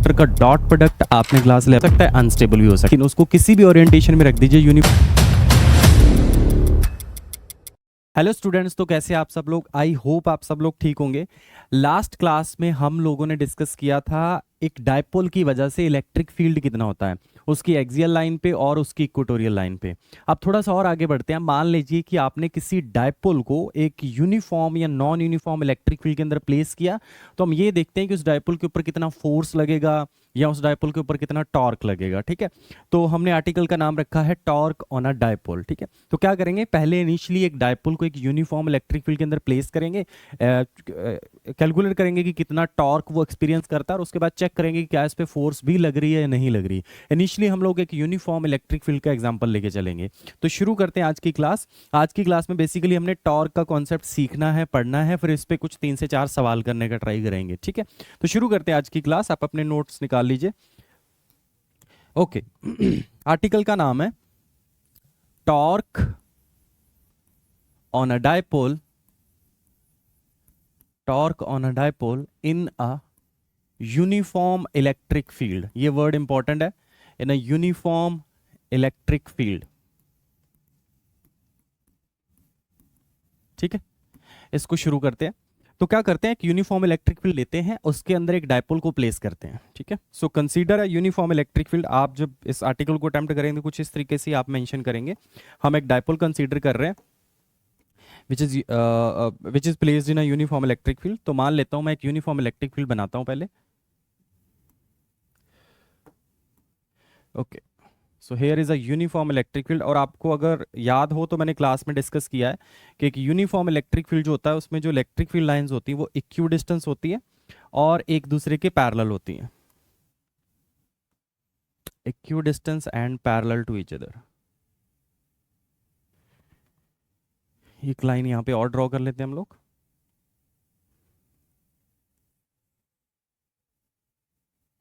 Vector का dot product आपने class ले सकता है, अनस्टेबल भी हो सकता है, लेकिन उसको किसी भी ओरिएंटेशन में रख दीजिए हेलो स्टूडेंट्स, तो कैसे आप सब लोग? आई होप आप सब लोग ठीक होंगे। लास्ट क्लास में हम लोगों ने डिस्कस किया था एक डायपोल की वजह से इलेक्ट्रिक फील्ड कितना होता है, उसकी एक्सियल लाइन पे और उसकी इक्वेटोरियल लाइन पे। अब थोड़ा सा और आगे बढ़ते हैं। मान लीजिए कि आपने किसी डायपोल को एक यूनिफॉर्म या नॉन यूनिफॉर्म इलेक्ट्रिक फील्ड के अंदर प्लेस किया, तो हम ये देखते हैं कि उस डायपोल के ऊपर कितना फोर्स लगेगा या उस डायपोल के ऊपर कितना टॉर्क लगेगा। ठीक है, तो हमने आर्टिकल का नाम रखा है टॉर्क ऑन अ डायपोल। ठीक है, तो क्या करेंगे, पहले इनिशियली एक डायपोल को एक यूनिफॉर्म इलेक्ट्रिक फील्ड के अंदर प्लेस करेंगे, कैलकुलेट करेंगे कि कितना टॉर्क वो एक्सपीरियंस करता है, और उसके बाद चेक करेंगे कि क्या इस पे फोर्स भी लग रही है या नहीं लग रही। इनिशियली हम लोग एक यूनिफॉर्म इलेक्ट्रिक फील्ड का एग्जांपल लेके चलेंगे। तो शुरू करते हैं आज की क्लास। आज की क्लास में बेसिकली हमने टॉर्क का कॉन्सेप्ट सीखना है, पढ़ना है, फिर इस पे कुछ 3 से 4 सवाल करने का ट्राई करेंगे। ठीक है, तो शुरू करते हैं आज की क्लास। आप अपने नोट्स निकाल लीजिए। ओके आर्टिकल का नाम है torque on a dipole, torque on a dipole in a uniform electric field. ये वर्ड इंपॉर्टेंट है, इन अ यूनिफॉर्म इलेक्ट्रिक फील्ड। ठीक है, इसको शुरू करते हैं। तो क्या करते हैं, एक यूनिफॉर्म इलेक्ट्रिक फील्ड लेते हैं, उसके अंदर एक डायपोल को प्लेस करते हैं। ठीक है, so consider a uniform electric field. आप जब इस आर्टिकल को अटेम्प्ट करेंगे कुछ इस तरीके से आप मेंशन करेंगे, हम एक डायपोल कंसीडर कर रहे हैं which is placed in a uniform electric field. तो मान लेता हूं मैं एक यूनिफॉर्म इलेक्ट्रिक फील्ड बनाता हूं पहले। Okay, so here is a uniform electric field. और आपको अगर याद हो तो मैंने क्लास में डिस्कस किया है कि एक यूनिफॉर्म इलेक्ट्रिक फील्ड जो होता है उसमें जो इलेक्ट्रिक फील्ड लाइंस होती हैं वो इक्यू डिस्टेंस होती है और एक दूसरे के पैरेलल होती हैं, equidistance and parallel to each other. एक लाइन यहाँ पे और ड्रॉ कर लेते हैं हम लोग।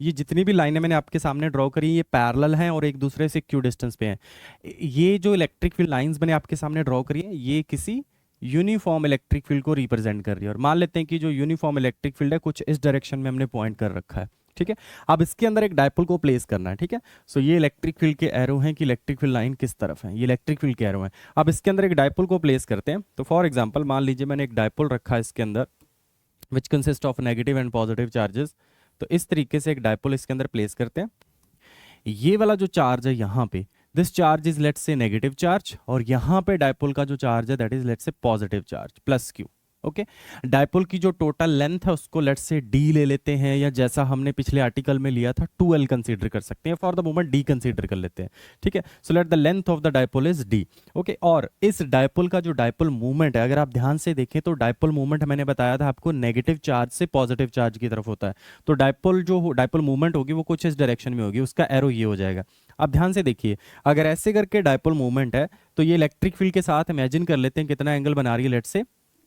ये जितनी भी लाइनें मैंने आपके सामने ड्रॉ करी ये पैरेलल हैं और एक दूसरे से क्यू डिस्टेंस पे हैं। ये जो इलेक्ट्रिक फील्ड लाइंस मैंने आपके सामने ड्रॉ करी है ये किसी यूनिफॉर्म इलेक्ट्रिक फील्ड को रिप्रेजेंट कर रही है। और मान लेते हैं कि जो यूनिफॉर्म इलेक्ट्रिक फील्ड है कुछ इस डायरेक्शन में हमने पॉइंट कर रखा है। ठीक है, अब इसके अंदर एक डायपोल को प्लेस करना है। ठीक है, सो ये इलेक्ट्रिक फील्ड के एरो हैं कि इलेक्ट्रिक फील्ड लाइन किस तरफ है, ये इलेक्ट्रिक फील्ड के एरो हैं। अब इसके अंदर एक डायपोल को प्लेस करते हैं। तो फॉर एग्जाम्पल मान लीजिए मैंने एक डायपोल रखा है इसके अंदर which consist of negative and positive charges. तो इस तरीके से एक डायपोल इसके अंदर प्लेस करते हैं। ये वाला जो चार्ज है यहाँ पे, this charge is let's say negative charge, और यहाँ पे डायपोल का जो चार्ज है that is let's say positive charge plus Q. Okay, dipole की जो टोटल लेंथ है उसको लेट्स से डी ले लेते हैं, या जैसा हमने पिछले आर्टिकल में लिया था 2l कंसीडर कर सकते हैं। For the moment D consider कर लेते हैं। ठीक है, so let the length of the dipole is D. Okay, और इस डायपोल का जो डायपोल मूवमेंट है अगर आप ध्यान से देखें तो डायपोल मूवमेंट मैंने बताया था आपको नेगेटिव चार्ज से पॉजिटिव चार्ज की तरफ होता है। तो डायपोल मूवमेंट होगी वो कुछ इस डायरेक्शन में होगी, उसका एरो ये हो जाएगा। अब ध्यान से देखिए, अगर ऐसे करके डायपोल मूवमेंट है तो ये इलेक्ट्रिक फील्ड के साथ इमेजिन कर लेते हैं कितना एंगल बना रही है, लेट्स से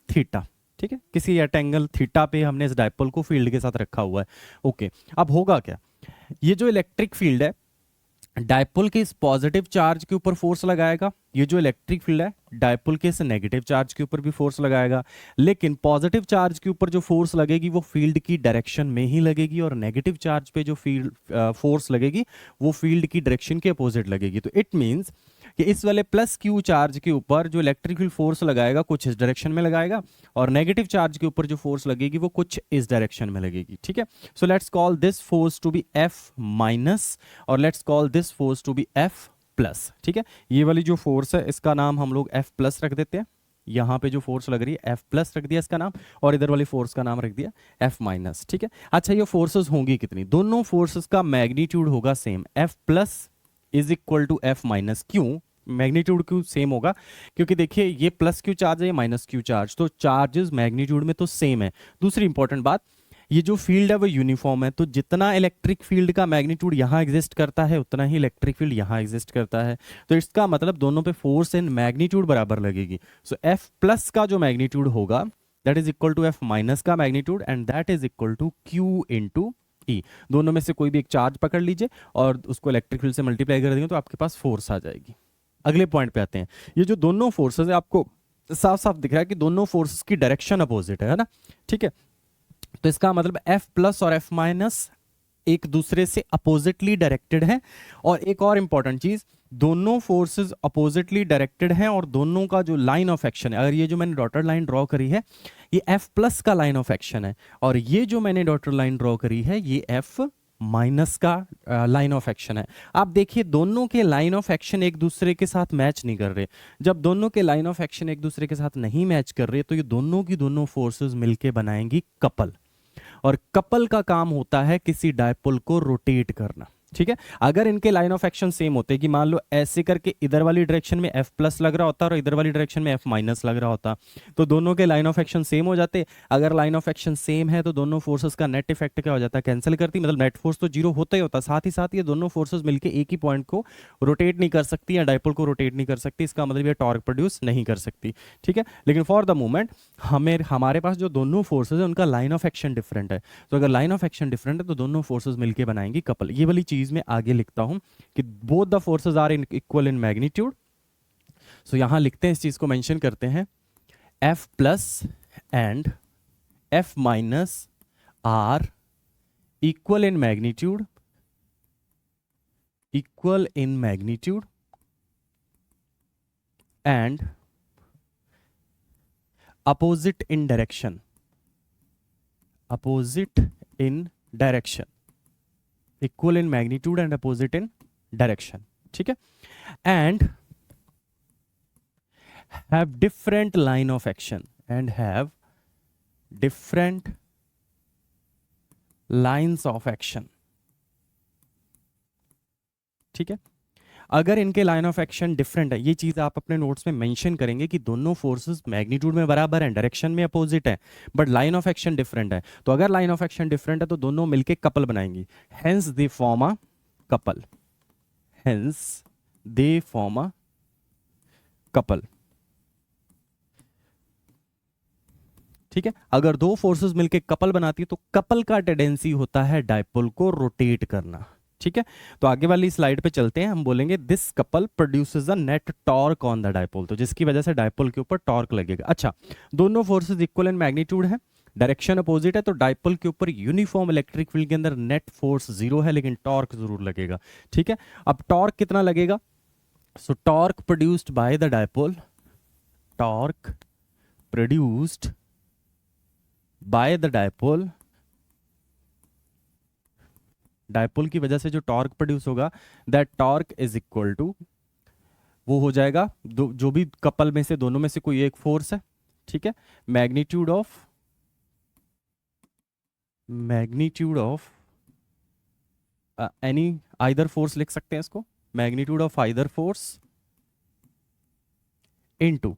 थीटा। ठीक है, किसी एट एंगल थीटा पे हमने इस डायपोल को फील्ड के साथ रखा हुआ है। ओके, अब होगा क्या, ये जो इलेक्ट्रिक फील्ड है डायपोल के इस पॉजिटिव चार्ज के ऊपर फोर्स लगाएगा, ये जो इलेक्ट्रिक फील्ड है डायपोल के इस नेगेटिव चार्ज के ऊपर भी फोर्स लगाएगा। लेकिन पॉजिटिव चार्ज के ऊपर जो फोर्स लगेगी वो फील्ड की डायरेक्शन में ही लगेगी, और नेगेटिव चार्ज पे जो फील्ड फोर्स लगेगी वो फील्ड की डायरेक्शन के अपोजिट लगेगी। तो इट मींस कि इस वाले प्लस क्यू चार्ज के ऊपर जो इलेक्ट्रिक फील्ड फोर्स लगाएगा कुछ इस डायरेक्शन में लगाएगा, और नेगेटिव चार्ज के ऊपर जो फोर्स लगेगी वो कुछ इस डायरेक्शन में लगेगी। ठीक है, so let's call this force to be F minus, और let's call this force to be F plus. ठीक है, ये वाली जो फोर्स है इसका नाम हम लोग F प्लस रख देते हैं। यहाँ पे जो फोर्स लग रही है F प्लस रख दिया इसका नाम, और इधर वाली फोर्स का नाम रख दिया F माइनस। ठीक है, अच्छा ये फोर्सेस होंगी कितनी, दोनों फोर्सेस का मैग्नीट्यूड होगा same, F plus is equal to F minus. क्यों मैग्नीट्यूड क्यों सेम होगा, क्योंकि देखिए ये प्लस क्यू चार्ज है ये माइनस क्यू चार्ज, तो चार्जेस मैग्नीट्यूड में तो सेम है। दूसरी इंपॉर्टेंट बात, ये जो फील्ड है वो यूनिफॉर्म है, तो जितना इलेक्ट्रिक फील्ड का मैग्नीट्यूड यहाँ एग्जिस्ट करता है उतना ही इलेक्ट्रिक फील्ड यहाँ एग्जिस्ट करता है। तो इसका मतलब दोनों पे फोर्स एंड मैग्नीट्यूड बराबर लगेगी। सो F प्लस का जो मैग्नीट्यूड होगा that is equal to F minus का magnitude, and that is equal to Q into E. दोनों में से कोई भी एक चार्ज पकड़ लीजिए और उसको इलेक्ट्रिक फील्ड से मल्टीप्लाई कर देंगे तो आपके पास फोर्स आ जाएगी। अगले पॉइंट पे आते हैं, ये जो दोनों फोर्सेस है आपको साफ साफ दिख रहा है कि दोनों फोर्सेस की डायरेक्शन अपोजिट है ना। ठीक है, तो इसका मतलब F प्लस और F माइनस एक दूसरे से अपोजिटली डायरेक्टेड है। और एक और इंपॉर्टेंट चीज, दोनों फोर्सेस अपोजिटली डायरेक्टेड हैं और दोनों का जो लाइन ऑफ एक्शन है, अगर ये जो मैंने डॉटेड लाइन ड्रॉ करी है ये F प्लस का लाइन ऑफ एक्शन है, और ये जो मैंने डॉटेड लाइन ड्रॉ करी है ये F माइनस का लाइन ऑफ एक्शन है। आप देखिए दोनों के लाइन ऑफ एक्शन एक दूसरे के साथ मैच नहीं कर रहे। जब दोनों के लाइन ऑफ एक्शन एक दूसरे के साथ नहीं मैच कर रहे तो ये दोनों की दोनों फोर्सेस मिलके बनाएंगी कपल, और कपल का काम होता है किसी डायपोल को रोटेट करना। ठीक है, अगर इनके लाइन ऑफ एक्शन सेम होते कि मान लो ऐसे करके इधर वाली डायरेक्शन में F प्लस लग रहा होता और इधर वाली डायरेक्शन में F माइनस लग रहा होता, तो दोनों के लाइन ऑफ एक्शन सेम हो जाते। अगर लाइन ऑफ एक्शन सेम है तो दोनों फोर्सेस का नेट इफेक्ट क्या हो जाता है, कैंसिल करती, मतलब नेट फोर्स तो जीरो होता ही होता। साथ ही साथ ये दोनों फोर्सेस मिलकर एक ही पॉइंट को रोटेट नहीं कर सकती या डायपोल को रोटेट नहीं कर सकती, इसका मतलब ये टॉर्क प्रोड्यूस नहीं कर सकती। ठीक है, लेकिन फॉर द मोमेंट हमारे पास जो दोनों फोर्सेस है उनका लाइन ऑफ एक्शन डिफरेंट है, तो अगर लाइन ऑफ एक्शन डिफरेंट है तो दोनों फोर्सेस मिलकर बनाएंगी कपल। ये वाली चीज में आगे लिखता हूं कि both the forces are equal in magnitude. So यहां लिखते हैं, इस चीज को मेंशन करते हैं, F plus and F minus are equal in magnitude, equal in magnitude and opposite in direction, opposite in direction, equal in magnitude and opposite in direction. ठीक है, and have different line of action, and have different lines of action. ठीक है, अगर इनके line of action different है, ये चीज आप अपने नोट्स में मेंशन करेंगे कि दोनों फोर्सेस मैग्नीट्यूड में बराबर हैं, डायरेक्शन में अपोजिट है, but line of action different है। तो अगर लाइन ऑफ एक्शन डिफरेंट है तो दोनों मिलके कपल बनाएंगी, hence they form a couple, hence they form a couple. ठीक है, अगर दो फोर्सेस मिलके कपल बनाती है तो कपल का टेंडेंसी होता है डायपोल को रोटेट करना। ठीक है, तो आगे वाली स्लाइड पे चलते हैं, हम बोलेंगे this couple produces a net torque on the dipole, तो जिसकी वजह से डायपोल के ऊपर टॉर्क लगेगा। अच्छा, दोनों फोर्सेस इक्वल इन मैग्नीट्यूड है, डायरेक्शन अपोजिट है, तो डायपोल के ऊपर यूनिफॉर्म इलेक्ट्रिक फील्ड के अंदर नेट फोर्स जीरो है लेकिन टॉर्क जरूर लगेगा। ठीक है, अब टॉर्क कितना लगेगा, so torque produced by the dipole, torque produced by the dipole, dipole की वजह से जो टॉर्क प्रोड्यूस होगा that torque is equal to, वो हो जाएगा जो भी कपल में से दोनों में से कोई एक फोर्स है, ठीक है, magnitude of any either force लिख सकते हैं इसको, magnitude of either force into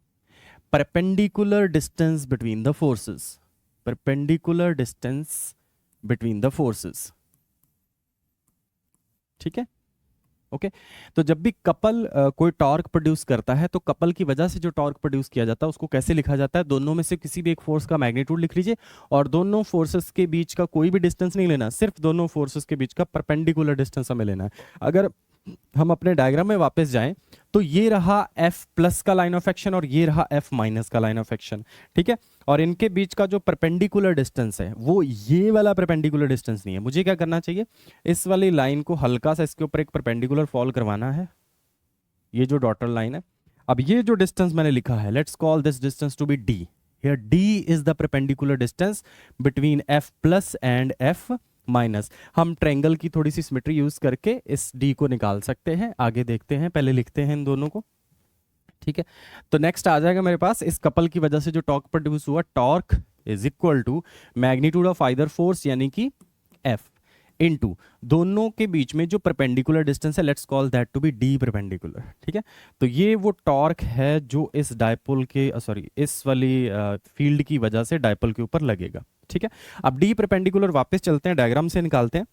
perpendicular distance between the forces, perpendicular distance between the forces. ठीक है, ओके। तो जब भी कपल कोई टॉर्क प्रोड्यूस करता है तो कपल की वजह से जो टॉर्क प्रोड्यूस किया जाता है उसको कैसे लिखा जाता है, दोनों में से किसी भी एक फोर्स का मैग्नीट्यूड लिख लीजिए और दोनों फोर्सेस के बीच का कोई भी डिस्टेंस नहीं लेना, सिर्फ दोनों फोर्सेस के बीच का परपेंडिकुलर डिस्टेंस हमें लेना है। अगर हम अपने डायग्राम में वापस जाएं तो ये रहा F प्लस का लाइन ऑफ एक्शन और ये रहा F माइनस का लाइन ऑफ एक्शन। ठीक है, और इनके बीच का जो परपेंडिकुलर डिस्टेंस है वो ये वाला परपेंडिकुलर डिस्टेंस नहीं है। मुझे क्या करना चाहिए, इस वाली लाइन को हल्का सा इसके ऊपर एक परपेंडिकुलर फॉल करवाना है, ये जो डॉटर लाइन है। अब ये जो डिस्टेंस मैंने लिखा है, let's call this distance to be D। Here D is the perpendicular distance between F plus and F minus. हम ट्रायंगल की थोड़ी सी सिमेट्री यूज करके इस D को निकाल सकते हैं, आगे देखते हैं, पहले लिखते हैं इन दोनों को। ठीक है, तो नेक्स्ट आ जाएगा मेरे पास, इस कपल की वजह से जो टॉर्क प्रोड्यूस हुआ, torque is equal to magnitude of either force यानी कि F इनटू दोनों के बीच में जो परपेंडिकुलर डिस्टेंस है, let's call that to be D perpendicular. ठीक है, तो ये वो टॉर्क है जो इस डायपोल के इस वाली फील्ड की वजह से डायपोल के ऊपर लगेगा। ठीक है, अब D परपेंडिकुलर वापस चलते हैं, डायग्राम से निकालते हैं।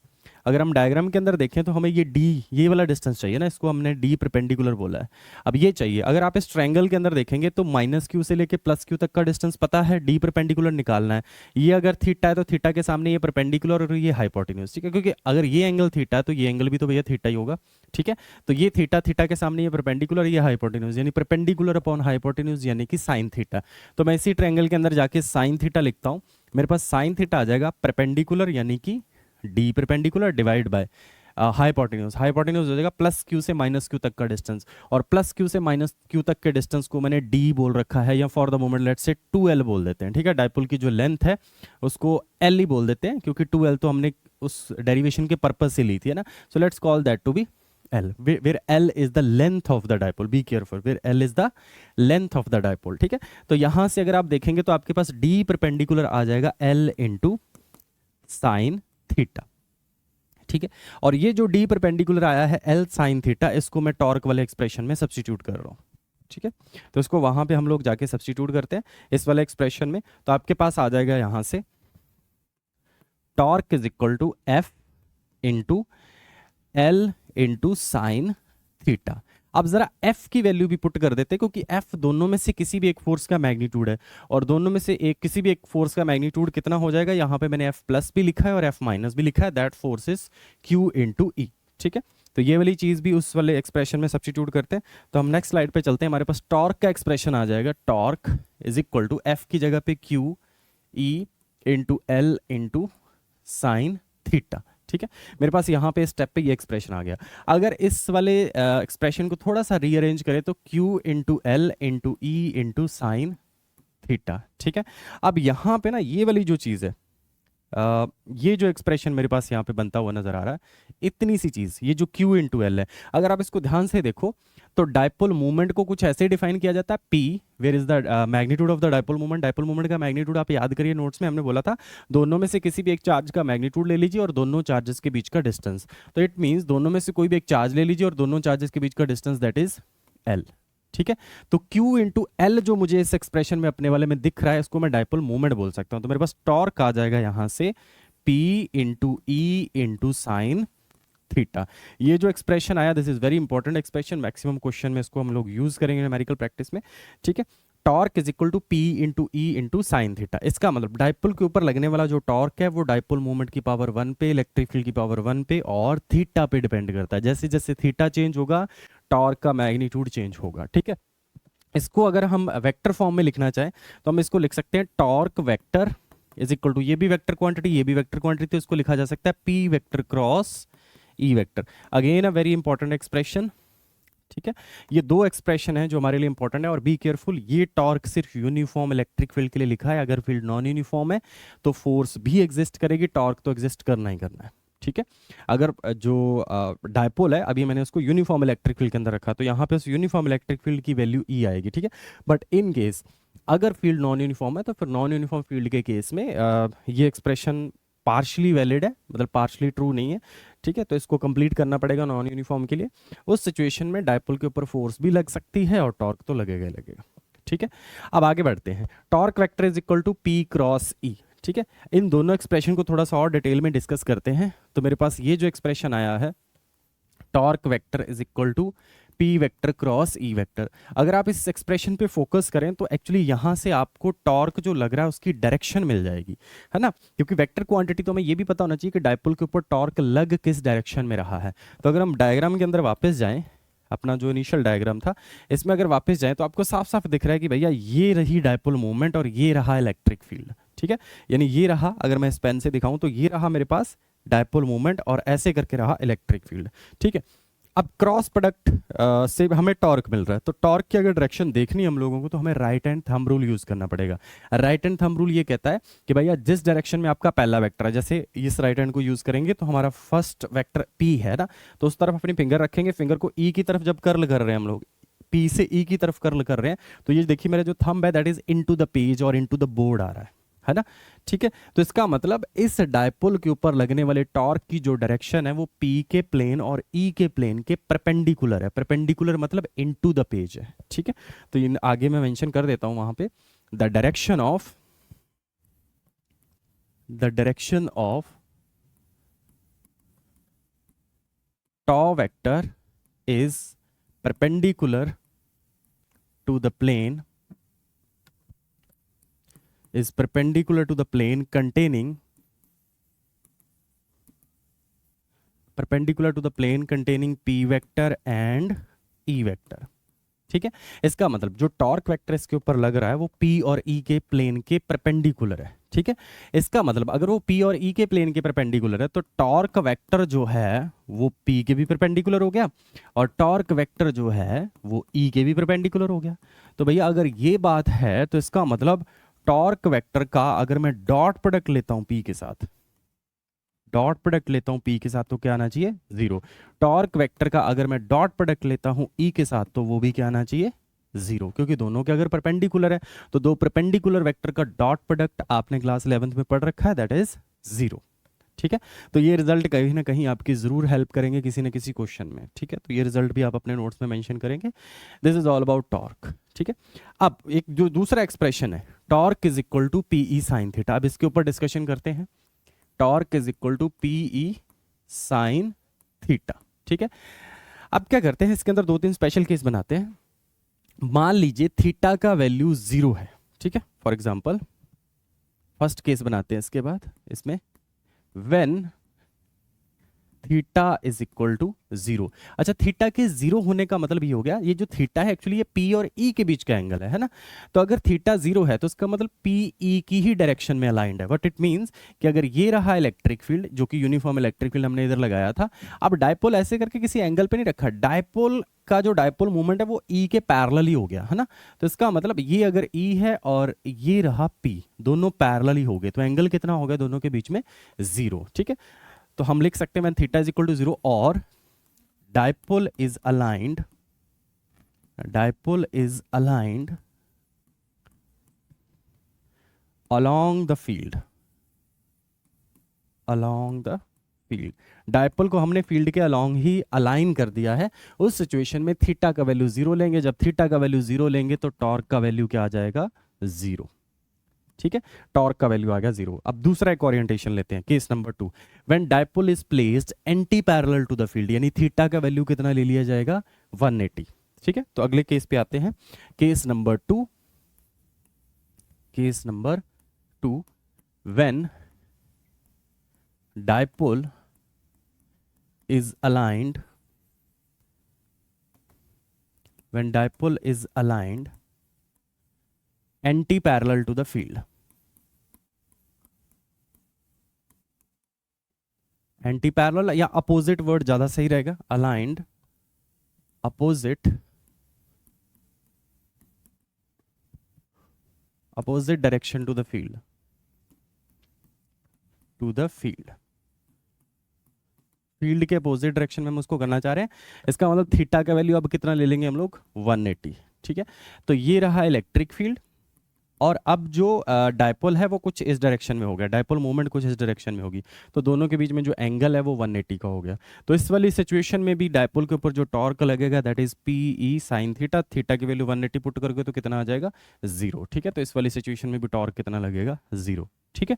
अगर हम डायग्राम के अंदर देखें तो हमें ये D, ये वाला डिस्टेंस चाहिए ना, इसको हमने D परपेंडिकुलर बोला है, अब ये चाहिए। अगर आप इस ट्रायंगल के अंदर देखेंगे तो -Q से लेके +Q तक का डिस्टेंस पता है, D परपेंडिकुलर निकालना है। ये अगर थीटा है तो थीटा के सामने ये परपेंडिकुलर और ये हाइपोटेन्यूज। ठीक है, क्योंकि अगर ये एंगल थीटा है तो ये एंगल भी तो भैया थीटा ही होगा। ठीक है, तो ये थीटा, थीटा के सामने ये परपेंडिकुलर, ये हाइपोटेन्यूज, यानी परपेंडिकुलर अपॉन हाइपोटेन्यूज यानी कि साइन थीटा। तो मैं इसी ट्रायंगल के अंदर जाके साइन थीटा लिखता हूँ, मेरे पास साइन थीटा आ जाएगा परपेंडिकुलर यानी कि D perpendicular divide by hypotenuse. Hypotenuse हो जाएगा प्लस क्यू से माइनस क्यू तक का डिस्टेंस, और प्लस क्यू से माइनस क्यू तक के डिस्टेंस को मैंने डी बोल रखा है, या for the moment let's say 2l बोल देते हैं, ठीक है। डाइपोल की जो लेंथ है उसको l ही बोल देते हैं, क्योंकि 2l तो हमने उस डेरिवेशन के पर्पज से ली थी, है ना। So let's call that to be L, where L is the length of the dipole. Be careful, where L is the length of the dipole, ठीक है। तो यहां से अगर आप देखेंगे तो आपके पास D परपेंडिकुलर आ जाएगा L इंटू साइन थीटा, ठीक है। और ये जो D परपेंडिकुलर आया है L साइन थीटा, इसको मैं टॉर्क वाले एक्सप्रेशन में सब्स्टिट्यूट कर रहा हूं, ठीक है। तो इसको वहां पे हम लोग जाके सब्स्टिट्यूट करते हैं इस वाले एक्सप्रेशन में, तो आपके पास आ जाएगा यहां से torque is equal to F into L into sine theta. अब जरा F की वैल्यू भी पुट कर देते हैं, क्योंकि F दोनों में से किसी भी एक फोर्स का मैग्नीट्यूड है, और दोनों में से एक किसी भी एक फोर्स का मैग्नीट्यूड कितना हो जाएगा, यहाँ पे मैंने F प्लस भी लिखा है और F माइनस भी लिखा है, that force is Q into E, ठीक है। तो ये वाली चीज भी उस वाले एक्सप्रेशन में सब्स्टिट्यूट करते हैं। तो हम नेक्स्ट स्लाइड पे चलते हैं, हमारे पास टॉर्क का एक्सप्रेशन आ जाएगा, torque is equal to F की जगह पे Q E into L into sine theta, ठीक है। मेरे पास यहाँ पे स्टेप पे ये एक्सप्रेशन आ गया। अगर इस वाले एक्सप्रेशन को थोड़ा सा रीअरेंज करें तो Q into L into E into sine theta, ठीक है। अब यहाँ पे ना ये वाली जो चीज़ है, ये जो एक्सप्रेशन मेरे पास यहाँ पे बनता हुआ नजर आ रहा है, इतनी सी चीज़, ये जो Q इंटू एल है, अगर आप इसको ध्यान से देखो तो डाइपोल मूवमेंट को कुछ ऐसे डिफाइन किया जाता है, P where is the magnitude of the dipole movement. Dipole movement का मैग्नीट्यूड आप याद करिए, नोट्स में हमने बोला था दोनों में से किसी भी एक चार्ज का मैग्नीट्यूड ले लीजिए और दोनों चार्जेस के बीच का डिस्टेंस। तो इट मीन्स दोनों में से कोई भी एक चार्ज ले लीजिए और दोनों चार्जेस के बीच का डिस्टेंस, दैट इज L, ठीक है। तो Q इंटू एल जो मुझे इस एक्सप्रेशन में अपने वाले में दिख रहा है, इसको मैं डाइपोल मूवमेंट बोल सकता हूं। तो मेरे पास टॉर्क आ जाएगा यहां से P into E into sine theta. ये जो एक्सप्रेशन आया, this is very important expression, maximum question में इसको हम लोग यूज करेंगे न्यूमेरिकल प्रैक्टिस में, ठीक है। Torque is equal to P into E into sine theta. इसका मतलब डाइपोल के ऊपर लगने वाला जो टॉर्क है वो डाइपोल मूवमेंट की पावर 1 पे, इलेक्ट्रिक फील्ड की पावर 1 पे और थीटा पे डिपेंड करता है। जैसे जैसे थीटा चेंज होगा टॉर्क का मैग्नीट्यूड चेंज होगा, ठीक है। इसको अगर हम वेक्टर फॉर्म में लिखना चाहें तो हम इसको लिख सकते हैं torque vector is equal to, ये भी वेक्टर क्वांटिटी ये भी वेक्टर क्वांटिटी, तो इसको लिखा जा सकता है P vector cross E vector. Again a very important expression, ठीक है। ये दो एक्सप्रेशन है जो हमारे लिए इंपॉर्टेंट है, और बी केयरफुल, ये टॉर्क सिर्फ यूनिफॉर्म इलेक्ट्रिक फील्ड के लिए लिखा है। अगर फील्ड नॉन यूनिफॉर्म है तो फोर्स भी एग्जिस्ट करेगी, टॉर्क तो एग्जिस्ट करना ही करना है, ठीक है। अगर जो डायपोल है, अभी मैंने उसको यूनिफॉर्म इलेक्ट्रिक फील्ड के अंदर रखा, तो यहाँ पे उस यूनिफॉर्म इलेक्ट्रिक फील्ड की वैल्यू ई आएगी, ठीक है। बट इन केस अगर फील्ड नॉन यूनिफॉर्म है तो फिर नॉन यूनिफॉर्म फील्ड के केस में ये एक्सप्रेशन पार्शली वैलिड है, मतलब पार्शली ट्रू नहीं है, ठीक है। तो इसको कंप्लीट करना पड़ेगा नॉन यूनिफॉर्म के लिए। उस सिचुएशन में डायपोल के ऊपर फोर्स भी लग सकती है और टॉर्क तो लगेगा ही लगेगा, ठीक है। अब आगे बढ़ते हैं, torque vector is equal to P cross E, ठीक है। इन दोनों एक्सप्रेशन को थोड़ा सा और डिटेल में डिस्कस करते हैं। तो मेरे पास ये जो एक्सप्रेशन आया है, torque vector is equal to P vector cross E vector. अगर आप इस एक्सप्रेशन पे फोकस करें तो एक्चुअली यहां से आपको टॉर्क जो लग रहा है उसकी डायरेक्शन मिल जाएगी, है ना। क्योंकि वेक्टर क्वांटिटी तो हमें ये भी पता होना चाहिए कि डायपोल के ऊपर टॉर्क लग किस डायरेक्शन में रहा है। तो अगर हम डायग्राम के अंदर वापस जाएं, अपना जो इनिशियल डायग्राम था, इसमें अगर वापस जाएं तो आपको साफ साफ दिख रहा है कि भैया ये रही डायपोल मूवमेंट और ये रहा इलेक्ट्रिक फील्ड, ठीक है। यानी ये रहा, अगर मैं इस पेन से दिखाऊं तो ये रहा मेरे पास डायपोल मूवमेंट और ऐसे करके रहा इलेक्ट्रिक फील्ड, ठीक है। अब क्रॉस प्रोडक्ट से हमें टॉर्क मिल रहा है, तो टॉर्क की अगर डायरेक्शन देखनी है हम लोगों को तो हमें right hand thumb rule use करना पड़ेगा। राइट हैंड थंब रूल ये कहता है कि भैया जिस डायरेक्शन में आपका पहला वेक्टर है, जैसे इस राइट हैंड को यूज करेंगे तो हमारा फर्स्ट वेक्टर P है ना, तो उस तरफ अपनी फिंगर रखेंगे, फिंगर को E की तरफ जब कर्ल कर रहे हैं हम लोग, P से E की तरफ कर्ल कर रहे हैं, तो ये देखिए मेरा जो थंब है that is into the page और इनटू द बोर्ड आ रहा है ना, ठीक है। तो इसका मतलब इस डायपोल के ऊपर लगने वाले टॉर्क की जो डायरेक्शन है वो P के प्लेन और E के प्लेन के परपेंडिकुलर है। परपेंडिकुलर मतलब इनटू द पेज है, ठीक है। तो इन आगे मैं मेंशन कर देता हूं वहां पे, the direction of tau vector is perpendicular to the plane, is perpendicular to the plane containing P vector and E vector, ठीक है। इसका मतलब जो टॉर्क वेक्टर इसके ऊपर लग रहा है वो P और E के प्लेन के परपेंडिकुलर है, ठीक है। इसका मतलब अगर वो P और E के प्लेन के परपेंडिकुलर है तो टॉर्क वेक्टर जो है वो P के भी परपेंडिकुलर हो गया और टॉर्क वेक्टर जो है वो E के भी परपेंडिकुलर हो गया। तो भैया अगर ये बात है तो इसका मतलब टॉर्क वेक्टर का अगर मैं डॉट प्रोडक्ट लेता हूं P के साथ, डॉट प्रोडक्ट लेता हूं P के साथ तो क्या आना चाहिए, 0। टॉर्क वेक्टर का अगर मैं डॉट प्रोडक्ट लेता हूं E के साथ तो वो भी क्या आना चाहिए, 0, क्योंकि दोनों के अगर परपेंडिकुलर है तो दो परपेंडिकुलर वेक्टर का डॉट प्रोडक्ट आपने क्लास 11th में पढ़ रखा है, दैट इज 0। ठीक है। तो ये रिजल्ट कहीं ना कहीं आपकी जरूर हेल्प करेंगे किसी न किसी क्वेश्चन में, ठीक है। तो ये रिजल्ट भी आप अपने नोट्स में मेंशन करेंगे। This is all about torque, ठीक है। अब एक जो दूसरा एक्सप्रेशन है, torque is equal to P E sine theta, अब इसके ऊपर डिस्कशन करते हैं। Torque is equal to P E sine theta, ठीक है। अब क्या करते हैं, इसके अंदर दो तीन स्पेशल केस बनाते हैं। मान लीजिए थीटा का वैल्यू 0 है, ठीक है। फॉर एग्जांपल फर्स्ट केस बनाते हैं, इसके बाद इसमें when theta is equal to 0। अच्छा, थीटा के 0 होने का मतलब ये हो गया, ये जो थीटा है एक्चुअली ये P और E के बीच का एंगल है ना। तो अगर थीटा 0 है तो इसका मतलब P E की ही डायरेक्शन में अलाइंड है। व्हाट इट मींस कि अगर ये रहा इलेक्ट्रिक फील्ड, जो कि यूनिफॉर्म इलेक्ट्रिक फील्ड हमने इधर लगाया था, अब डायपोल ऐसे करके किसी एंगल पे नहीं रखा, डायपोल का जो डायपोल मूवमेंट है वो E के पैरेलल ही हो गया है ना। तो इसका मतलब ये अगर E है और ये रहा P, दोनों पैरेलल ही हो गए, तो एंगल कितना हो गया दोनों के बीच में, 0, ठीक है। तो हम लिख सकते हैं when theta is equal to 0 और dipole is aligned, dipole is aligned along the field, along the field. Dipole को हमने फील्ड के अलोंग ही अलाइन कर दिया है। उस सिचुएशन में थीटा का वैल्यू 0 लेंगे, जब थीटा का वैल्यू 0 लेंगे तो टॉर्क का वैल्यू क्या आ जाएगा, 0, ठीक है। टॉर्क का वैल्यू आ गया 0। अब दूसरा एक ओरिएंटेशन लेते हैं, case number 2, when dipole is placed anti parallel to the field, यानी थीटा का वैल्यू कितना ले लिया जाएगा, 180, ठीक है। तो अगले केस पे आते हैं, case number 2, case number 2, when dipole is aligned, when dipole is aligned anti parallel to the field, anti parallel या अपोजिट वर्ड ज्यादा सही रहेगा, aligned opposite, opposite direction to the field, to the field, field के opposite direction में हम उसको करना चाह रहे हैं। इसका मतलब थीटा का वैल्यू अब कितना ले लेंगे हम लोग, 180, ठीक है। तो ये रहा इलेक्ट्रिक फील्ड और अब जो डायपोल है वो कुछ इस डायरेक्शन में हो गया, डायपोल मूवमेंट कुछ इस डायरेक्शन में होगी, तो दोनों के बीच में जो एंगल है वो 180 का हो गया। तो इस वाली सिचुएशन में भी डायपोल के ऊपर जो टॉर्क लगेगा that is P E sine theta, theta की वैल्यू 180 पुट करके तो कितना आ जाएगा, 0, ठीक है। तो इस वाली सिचुएशन में भी टॉर्क कितना लगेगा, 0, ठीक है।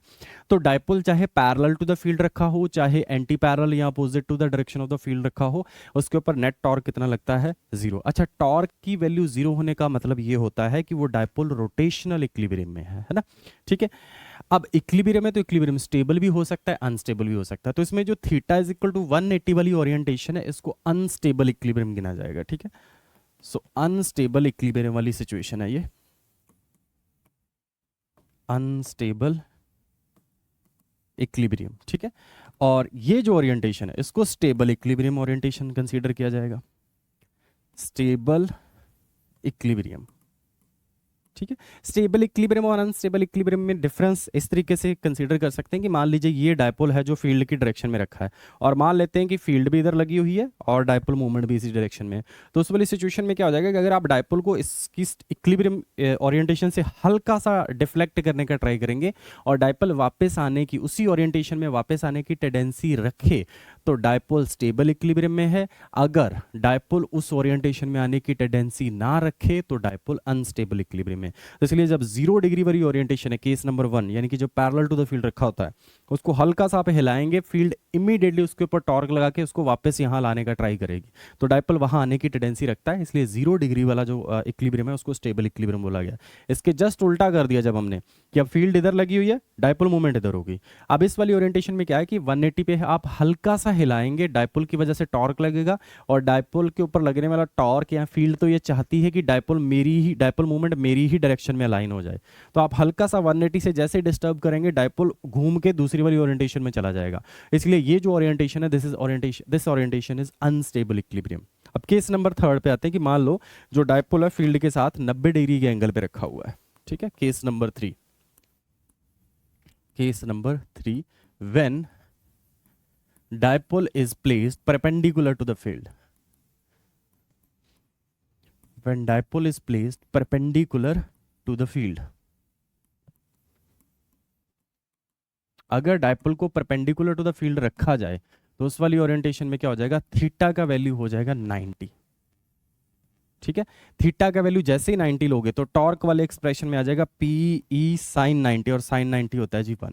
तो डायपोल चाहे पैरेलल टू द फील्ड रखा हो, चाहे एंटी पैरेलल या opposite to the direction of the field रखा हो, उसके ऊपर नेट टॉर्क कितना लगता है, 0। अच्छा, टॉर्क की वैल्यू 0 होने का मतलब ये होता है कि वो डायपोल रोटेशनल इक्विलिब्रियम में है ना, ठीक है। अब इक्विलिब्रियम है तो इक्विलिब्रियम स्टेबल भी हो सकता है, अनस्टेबल भी हो सकता है। तो इसमें जो थीटा इज इक्वल टू 180 वाली ओरिएंटेशन है इसको अनस्टेबल इक्विलिब्रियम गिना जाएगा, ठीक है। सो अनस्टेबल इक्विलिब्रियम वाली सिचुएशन है ये, अनस्टेबल इक्विलिब्रियम, ठीक है। और ये जो ओरिएंटेशन है इसको स्टेबल इक्विलिब्रियम ओरिएंटेशन कंसीडर किया जाएगा, स्टेबल इक्विलिब्रियम, ठीक है। स्टेबल इक्विलिब्रियम और अनस्टेबल इक्विलिब्रियम में डिफरेंस इस तरीके से कंसीडर कर सकते हैं कि मान लीजिए ये डायपोल है जो फील्ड की डायरेक्शन में रखा है और मान लेते हैं कि फील्ड भी इधर लगी हुई है और डायपोल मूवमेंट भी इसी डायरेक्शन में है। तो उस वाली सिचुएशन में क्या हो जाएगा कि अगर आप डायपोल को इसकी इक्विलिब्रियम ओरिएंटेशन से हल्का सा डिफ्लेक्ट करने का ट्राई करेंगे और डायपोल वापस आने की, उसी ओरिएंटेशन में वापस आने की टेंडेंसी रखे तो डायपोल स्टेबल इक्विलिब्रियम में है। अगर डायपोल उस ओरिएंटेशन में आने की टेंडेंसी ना रखे तो डायपोल अनस्टेबल इक्विलिब्रियम में। तो इसलिए जब 0 डिग्री वाली ओरिएंटेशन है, केस नंबर 1, यानी कि जो पैरेलल टू द फील्ड रखा होता है, उसको हल्का सा आप हिलाएंगे, फील्ड इमीडिएटली उसके ऊपर टॉर्क लगा के उसको वापस यहाँ लाने का ट्राई करेगी, तो डायपोल वहाँ आने की टेंडेंसी रखता है, इसलिए 0 डिग्री वाला जो इक्विलिब्रियम है उसको स्टेबल इक्विलिब्रियम बोला गया। इसके जस्ट उल्टा कर दिया जब हमने कि अब फील्ड इधर लगी हुई है, डायपोल मूवमेंट इधर होगी। अब इस वाली ओरिएंटेशन में क्या है कि 180 पे आप हल्का सा हिलाएंगे, डायपोल की वजह से टॉर्क लगेगा, और डायपोल के ऊपर लगने वाला टॉर्क या फील्ड तो ये चाहती है कि डायपोल मूवमेंट मेरी ही डायरेक्शन में अलाइन हो जाए। तो आप हल्का सा 180 से जैसे डिस्टर्ब करेंगे, डायपोल घूम के दूसरी वाली ओरिएंटेशन में चला जाएगा। इसलिए ये जो ओरिएंटेशन है, this orientation is unstable equilibrium. अब केस नंबर 3 पे आते हैं कि मान लो जो डायपोल है फील्ड के साथ 90 डिग्री के एंगल पे रखा हुआ है, ठीक है। Case number 3 when dipole is placed perpendicular to the field, when dipole is placed perpendicular to the field, अगर डायपोल को परपेंडिकुलर टू द फील्ड रखा जाए तो उस वाली ओरिएंटेशन में क्या हो जाएगा, थीटा का वैल्यू हो जाएगा 90, ठीक है। थीटा का वैल्यू जैसे ही 90 लोगे तो टॉर्क वाले एक्सप्रेशन में आ जाएगा पी ई साइन 90, और साइन 90 होता है जी 1।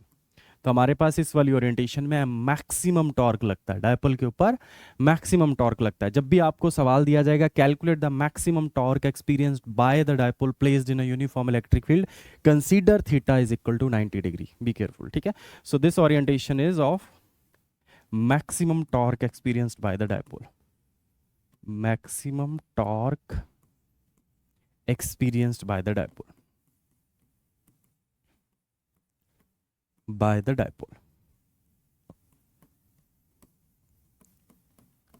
तो हमारे पास इस वाली ओरिएंटेशन में मैक्सिमम टॉर्क लगता है, डायपोल के ऊपर मैक्सिमम टॉर्क लगता है। जब भी आपको सवाल दिया जाएगा calculate the maximum torque experienced by the dipole placed in a uniform electric field, consider theta is equal to 90 degree, be careful, ठीक है। So this orientation is of maximum torque experienced by the dipole, maximum torque experienced by the dipole,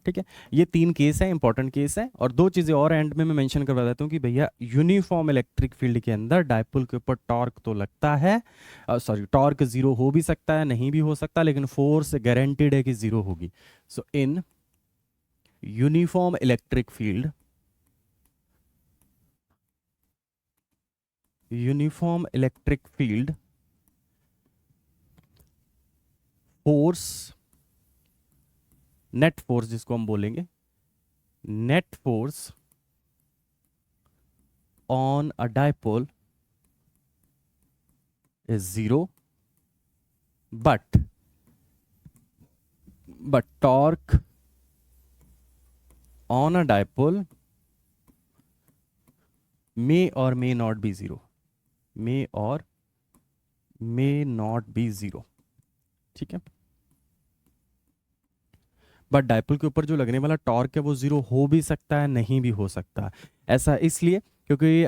ठीक है। ये 3 case है, important case है। और 2 चीजें और एंड में मैं मेंशन करवा देता हूँ कि भैया यूनिफॉर्म इलेक्ट्रिक फील्ड के अंदर डायपोल के ऊपर टॉर्क तो लगता है, सॉरी टॉर्क 0 हो भी सकता है, नहीं भी हो सकता, लेकिन फोर्स गारंटीड है कि 0 होगी। So in uniform electric field, force, net force जिसको हम बोलेंगे, net force on a dipole is 0, but torque on a dipole may or may not be 0, may or may not be 0, ठीक है। But dipole के ऊपर जो लगने वाला टॉर्क है वो 0 हो भी सकता है, नहीं भी हो सकता। ऐसा इसलिए क्योंकि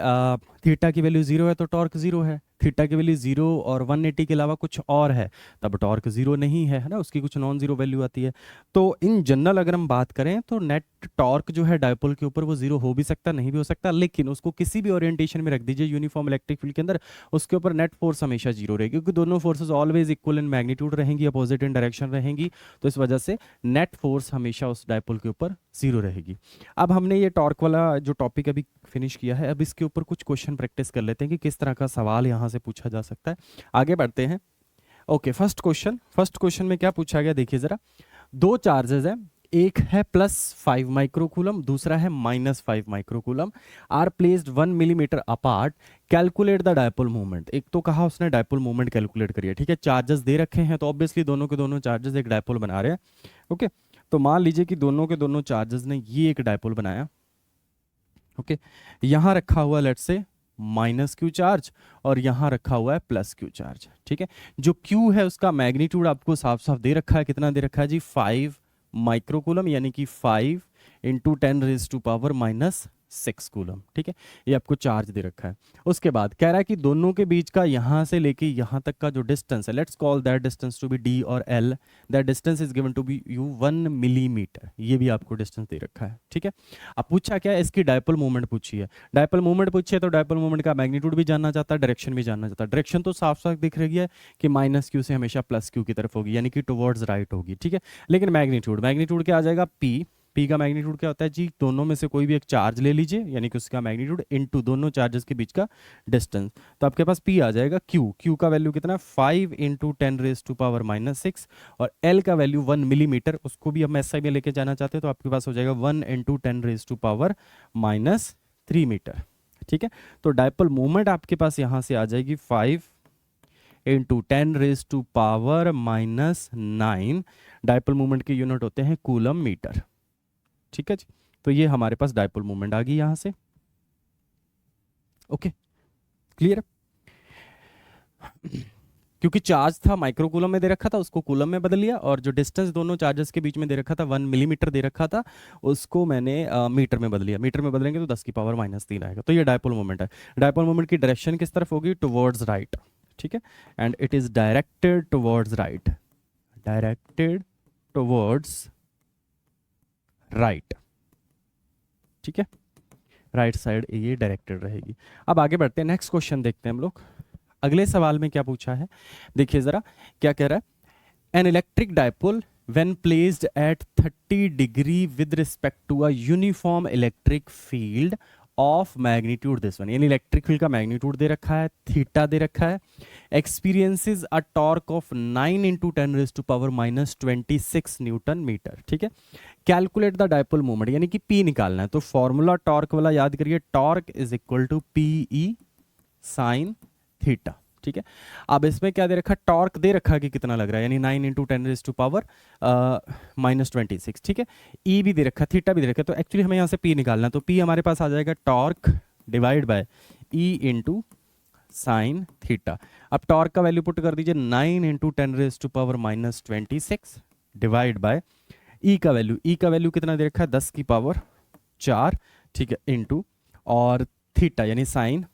थीटा की वैल्यू 0 है तो टॉर्क 0 है, थीटा की वैल्यू 0 और 180 के अलावा कुछ और है तब टॉर्क 0 नहीं है ना, उसकी कुछ नॉन 0 वैल्यू आती है। तो इन जनरल अगर हम बात करें तो नेट टॉर्क जो है डायपोल के ऊपर वो 0 हो भी सकता, नहीं भी हो सकता, लेकिन उसको किसी भी ओरिएंटेशन में रख दीजिए यूनिफॉर्म इलेक्ट्रिक फील्ड के अंदर, उसके ऊपर नेट फोर्स हमेशा 0 रहेगी, क्योंकि दोनों forces always equal in magnitude रहेंगी, अपोजिट इन डायरेक्शन रहेंगी, तो इस वजह से नेट फोर्स हमेशा उस डायपोल के ऊपर 0 रहेगी। अब हमने ये टॉर्क वाला जो टॉपिक अभी फिनिश किया है, अब इसके ऊपर कुछ क्वेश्चन प्रैक्टिस कर लेते हैं कि किस तरह का सवाल यहाँ से पूछा जा सकता है। आगे बढ़ते हैं। ओके, फर्स्ट क्वेश्चन में क्या पूछा गया देखिए जरा। 2 चार्जेस हैं, एक है +5 माइक्रोकूलम, दूसरा है -5 microcoulomb, are placed 1 millimetre apart, calculate the dipole movement. एक तो कहा उसने डायपोल मूवमेंट कैलकुलेट करिए, ठीक है। चार्जेस दे रखे हैं तो ऑब्वियसली दोनों के दोनों चार्जेस एक डायपोल बना रहे हैं। ओके, तो मान लीजिए कि दोनों के दोनों चार्जेस ने ये एक डायपोल बनाया। ओके, यहां रखा हुआ लेट्स से -q चार्ज और यहां रखा हुआ है +q चार्ज, ठीक है। जो q है उसका मैग्नीट्यूड आपको साफ साफ दे रखा है, कितना दे रखा है जी 5 माइक्रोकूलम, यानी कि 5 × 10⁻⁻6 कूलम, ठीक है। ये आपको चार्ज दे रखा है। उसके बाद कह रहा है कि दोनों के बीच का यहां से लेके यहां तक का जो डिस्टेंस है, let's call that distance to be d और l, that distance is given to be u 1 millimetre, ये भी आपको डिस्टेंस दे रखा है, ठीक है। अब पूछा क्या है, इसकी डायपोल मूवमेंट पूछी है। डायपोल मूवमेंट पूछी है तो डायपोल मूवमेंट का मैग्नीट्यूड भी जानना चाहता है, डायरेक्शन भी जानना चाहता है। डायरेक्शन तो साफ साफ दिख रही है कि -q से हमेशा +q की तरफ होगी, यानी कि टुवर्ड्स राइट होगी, ठीक है। लेकिन मैग्नीट्यूड क्या आ जाएगा, p का मैग्नीट्यूड क्या होता है जी, दोनों में से कोई भी एक चार्ज ले लीजिए, यानी कि उसका मैग्नीट्यूड इनटू दोनों चार्जेस के बीच का डिस्टेंस, तो आपके पास p आ जाएगा q का वैल्यू कितना, 5 × 10⁻⁻6, और l का वैल्यू 1 मिलीमीटर, उसको भी हम SI में लेके जाना चाहते हैं तो आपके पास हो जाएगा 1 × 10⁻³ मीटर, ठीक है। तो डायपोल मूवमेंट आपके पास यहां से आ जाएगी 5 इंटू 10⁻⁻⁹ डायपोल मोमेंट के यूनिट होते हैं कूलम मीटर। ठीक है जी, तो ये हमारे पास डायपोल मोमेंट आ गई यहां से। Okay, clear. क्योंकि चार्ज था माइक्रो कूलम में दे रखा था, उसको कूलम में बदल लिया, और जो डिस्टेंस दोनों चार्जेस के बीच में दे रखा था 1 मिलीमीटर दे रखा था, उसको मैंने मीटर में बदल लिया। मीटर में बदलेंगे तो 10⁻³ आएगा। तो ये डायपोल मोमेंट है। डायपोल मोमेंट की डायरेक्शन किस तरफ होगी? Towards right. ठीक है, and it is directed towards right, directed towards right. ठीक है, राइट साइड ये डायरेक्टेड रहेगी। अब आगे बढ़ते हैं, नेक्स्ट क्वेश्चन देखते हैं हम लोग। अगले सवाल में क्या पूछा है, देखिए जरा क्या कह रहा है। An electric dipole when placed at 30 degree with respect to a uniform electric field of magnitude this one, यानी इलेक्ट्रिक फील्ड का मैग्नीट्यूड दे रखा है, थीटा दे रखा है, experiences a torque of 9 × 10⁻⁻26 newton metre. ठीक है, कैलकुलेट द डायपोल मोमेंट, यानी कि पी निकालना है। तो फॉर्मूला टॉर्क वाला याद करिए, torque is equal to P E sine theta. ठीक है, अब इसमें क्या दे रखा, टॉर्क दे रखा कि कितना लग रहा है, यानी 9 × 10⁻⁻26। ठीक है, ई भी दे रखा, थीटा भी दे रखा, तो एक्चुअली हमें यहाँ से पी निकालना है। तो पी हमारे पास आ जाएगा torque divide by E into sine theta. अब टॉर्क का वैल्यू पुट कर दीजिए, 9 × 10⁻⁻26 डिवाइड बाय ई का वैल्यू, ई का वैल्यू कितना दे रखा है, 10⁴। ठीक है, इंटू और थीटा यानी साइन,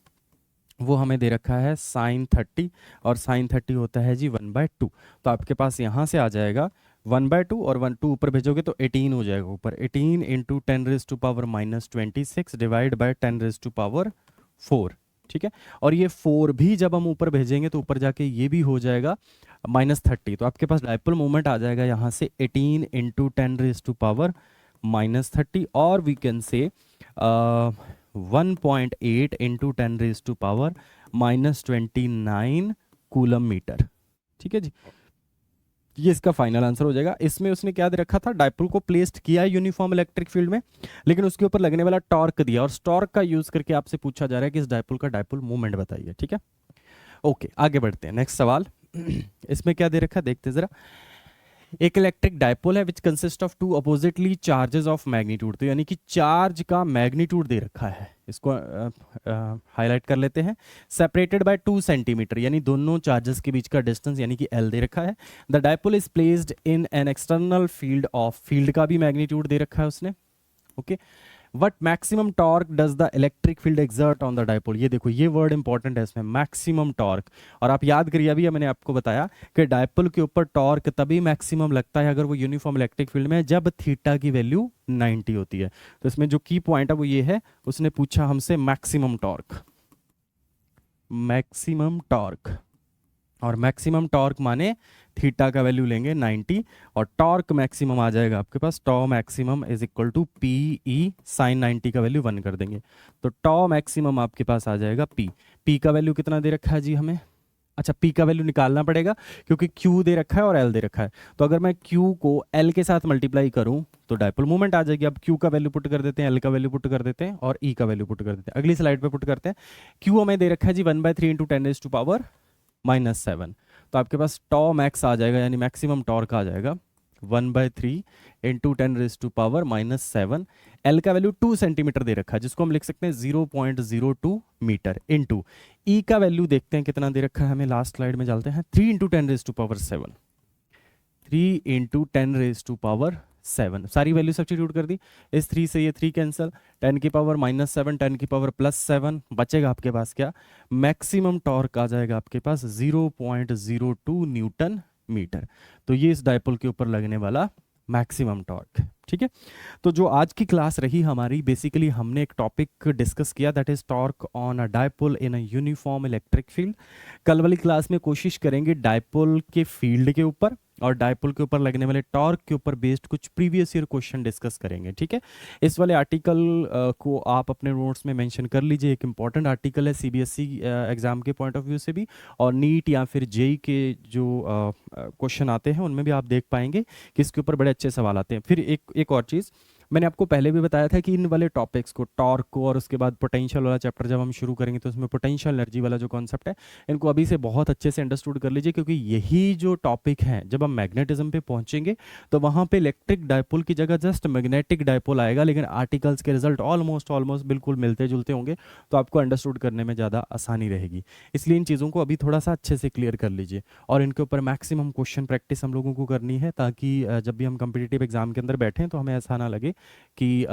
वो हमें दे रखा है साइन 30, और साइन 30 होता है जी 1/2। तो आपके पास यहाँ से आ जाएगा 1/2, और 1/2 ऊपर भेजोगे तो 18 हो जाएगा ऊपर। 18 × 10⁻⁻26 डिवाइड बाय 10⁻⁴। ठीक है, और ये 4 भी जब हम ऊपर भेजेंगे तो ऊपर जाके ये भी हो जाएगा -30। तो आपके पास डायपोल मोमेंट आ जाएगा यहाँ से 18 × 10⁻⁻30, और we can say 1.8 × 10⁻⁻29 coulomb metre. ठीक है जी, ये इसका फाइनल आंसर हो जाएगा। इसमें उसने क्या दे रखा था, डायपोल को प्लेस्ड किया यूनिफॉर्म इलेक्ट्रिक फील्ड में, लेकिन उसके ऊपर लगने वाला टॉर्क दिया, और टॉर्क का यूज करके आपसे पूछा जा रहा है कि इस डायपोल का डायपोल मोमेंट बताइए। ठीक है, ओके, आगे बढ़ते हैं, नेक्स्ट सवाल। इसमें क्या दे रखा है देखते जरा। एक इलेक्ट्रिक डायपोल है which consist of 2 oppositely charges of magnitude, तो यानी कि चार्ज का मैग्नीट्यूड दे रखा है, इसको हाईलाइट कर लेते हैं। सेपरेटेड बाय 2 सेंटीमीटर, यानी दोनों चार्जेस के बीच का डिस्टेंस यानी कि एल दे रखा है। The dipole is placed in an external field of, field का भी मैग्नीट्यूड दे रखा है उसने। Okay, what maximum torque does the electric field exert on the dipole, ये देखो ये वर्ड इंपॉर्टेंट है इसमें, मैक्सिमम टॉर्क। और आप याद करिए, अभी मैंने आपको बताया कि डायपोल के ऊपर टॉर्क तभी मैक्सिमम लगता है अगर वो यूनिफॉर्म इलेक्ट्रिक फील्ड में है, जब थीटा की वैल्यू 90 होती है। तो इसमें जो की पॉइंट है वो ये है, उसने पूछा हमसे मैक्सिमम टॉर्क, मैक्सिमम टॉर्क, और मैक्सिमम टॉर्क माने थीटा का वैल्यू लेंगे 90, और टॉर्क मैक्सिमम आ जाएगा आपके पास, tau maximum is equal to P E sine 90 का वैल्यू 1 कर देंगे, तो टॉ मैक्सिमम आपके पास आ जाएगा पी। पी का वैल्यू कितना दे रखा है जी हमें, अच्छा पी का वैल्यू निकालना पड़ेगा क्योंकि क्यू दे रखा है और एल दे रखा है। तो अगर मैं क्यू को एल के साथ मल्टीप्लाई करूं तो डायपोल मोमेंट आ जाएगी। अब क्यू का वैल्यू पुट कर देते हैं, एल का वैल्यू पुट कर देते हैं, और ई का वैल्यू पुट कर देते हैं। अगली स्लाइड पे पुट करते हैं। क्यू हमें दे रखा है जी 1/3 × 10⁻⁻7, तो आपके पास टॉ मैक्स आ जाएगा, यानी मैक्सिमम टॉर्क आ जाएगा 1/3 × 10⁻⁻7। एल का वैल्यू 2 सेंटीमीटर दे रखा है, जिसको हम लिख सकते हैं 0.02 मीटर, इंटू ई का वैल्यू देखते हैं कितना दे रखा है हमें, लास्ट स्लाइड में चलते हैं, 3 × 10⁻7, 3 × 10⁻7, सारी वैल्यू सब्स्टिट्यूट कर दी। इस 3 से ये 3 कैंसिल, 10⁻⁻7, 10⁻+7 बचेगा आपके पास क्या, मैक्सिमम टॉर्क आ जाएगा आपके पास 0.02 न्यूटन मीटर। तो ये इस डायपोल के ऊपर लगने वाला मैक्सिमम टॉर्क। ठीक है, तो जो आज की क्लास रही हमारी, बेसिकली हमने एक टॉपिक डिस्कस किया, that is torque on a dipole in a uniform electric field. कल वाली क्लास में कोशिश करेंगे डायपोल के फील्ड के ऊपर और डायपोल के ऊपर लगने वाले टॉर्क के ऊपर बेस्ड कुछ प्रीवियस ईयर क्वेश्चन डिस्कस करेंगे। ठीक है, इस वाले आर्टिकल को आप अपने नोट्स में मेंशन कर लीजिए। एक इंपॉर्टेंट आर्टिकल है सीबीएसई एग्जाम के पॉइंट ऑफ व्यू से भी, और नीट या फिर जेई के जो क्वेश्चन आते हैं उनमें भी आप देख पाएंगे कि इसके ऊपर बड़े अच्छे सवाल आते हैं। फिर एक और चीज़, मैंने आपको पहले भी बताया था कि इन वाले टॉपिक्स को, टॉर्क को और उसके बाद पोटेंशियल वाला चैप्टर जब हम शुरू करेंगे तो उसमें पोटेंशियल एनर्जी वाला जो कॉन्सेप्ट है, इनको अभी से बहुत अच्छे से अंडरस्टूड कर लीजिए, क्योंकि यही जो टॉपिक है जब हम मैग्नेटिज्म पे पहुंचेंगे तो वहां पे इलेक्ट्रिक डायपोल की जगह जस्ट मैग्नेटिक डायपोल आएगा, लेकिन आर्टिकल्स के रिजल्ट ऑलमोस्ट ऑलमोस्ट बिल्कुल मिलते जुलते होंगे, तो आपको अंडरस्टूड करने में ज़्यादा आसानी रहेगी। इसलिए इन चीज़ों को अभी थोड़ा सा अच्छे से क्लियर कर लीजिए और इनके ऊपर मैक्सिमम क्वेश्चन प्रैक्टिस हम लोगों को करनी है, ताकि जब भी हम कम्पिटिटिव एग्जाम के अंदर बैठें तो हमें ऐसा ना लगे कि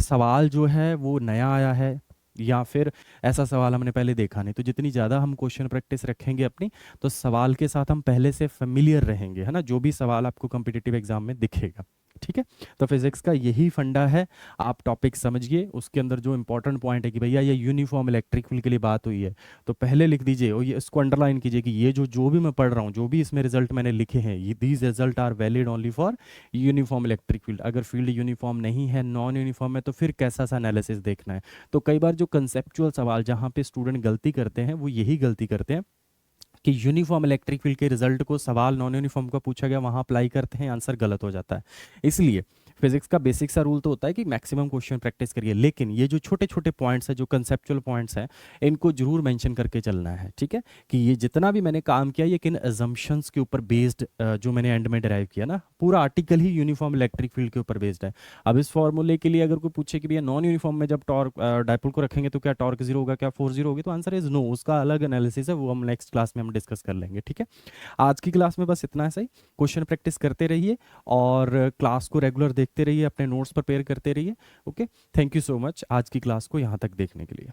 सवाल जो है वो नया आया है या फिर ऐसा सवाल हमने पहले देखा नहीं। तो जितनी ज़्यादा हम क्वेश्चन प्रैक्टिस रखेंगे अपनी, तो सवाल के साथ हम पहले से फेमिलियर रहेंगे, है ना, जो भी सवाल आपको कम्पिटिटिव एग्जाम में दिखेगा। ठीक है, तो फिजिक्स का यही फंडा है, आप टॉपिक समझिए, उसके अंदर जो इंपॉर्टेंट पॉइंट है कि भैया ये यूनिफॉर्म इलेक्ट्रिक फील्ड के लिए बात हुई है, तो पहले लिख दीजिए और ये इसको अंडरलाइन कीजिए कि ये जो भी मैं पढ़ रहा हूँ, जो भी इसमें रिजल्ट मैंने लिखे हैं, ये these result are valid only for uniform electric field. अगर फील्ड यूनिफॉर्म नहीं है, नॉन यूनिफॉर्म है, तो फिर कैसा सा एनालिसिस देखना है। तो कई बार जो कंसेप्चुअल सवाल जहाँ पे स्टूडेंट गलती करते हैं, वो यही गलती करते हैं कि यूनिफॉर्म इलेक्ट्रिक फील्ड के रिजल्ट को सवाल नॉन यूनिफॉर्म का पूछा गया वहां अप्लाई करते हैं, आंसर गलत हो जाता है। इसलिए फिजिक्स का बेसिक सा रूल तो होता है कि मैक्सिमम क्वेश्चन प्रैक्टिस करिए, लेकिन ये जो छोटे छोटे पॉइंट्स हैं, जो कंसेप्चुअल पॉइंट्स हैं, इनको जरूर मेंशन करके चलना है। ठीक है, कि ये जितना भी मैंने काम किया ये किन अजम्पशंस के ऊपर बेस्ड, जो मैंने एंड में डिराइव किया ना, पूरा आर्टिकल ही यूनिफॉर्म इलेक्ट्रिक फील्ड के ऊपर बेस्ड है। अब इस फॉर्मूले के लिए अगर कोई पूछे कि भैया नॉन यूनिफॉर्म में जब टॉर्क डायपोल को रखेंगे तो क्या टॉर्क जीरो होगा, क्या फोर्स जीरो होगी, तो आंसर इज नो। उसका अलग एनालिसिस है, वो हम नेक्स्ट क्लास में हम डिस्कस कर लेंगे। ठीक है, आज की क्लास में बस इतना है, क्वेश्चन प्रैक्टिस करते रहिए और क्लास को रेगुलर देखते रहिए, अपने नोट्स प्रिपेयर करते रहिए। Okay, thank you so much आज की क्लास को यहाँ तक देखने के लिए।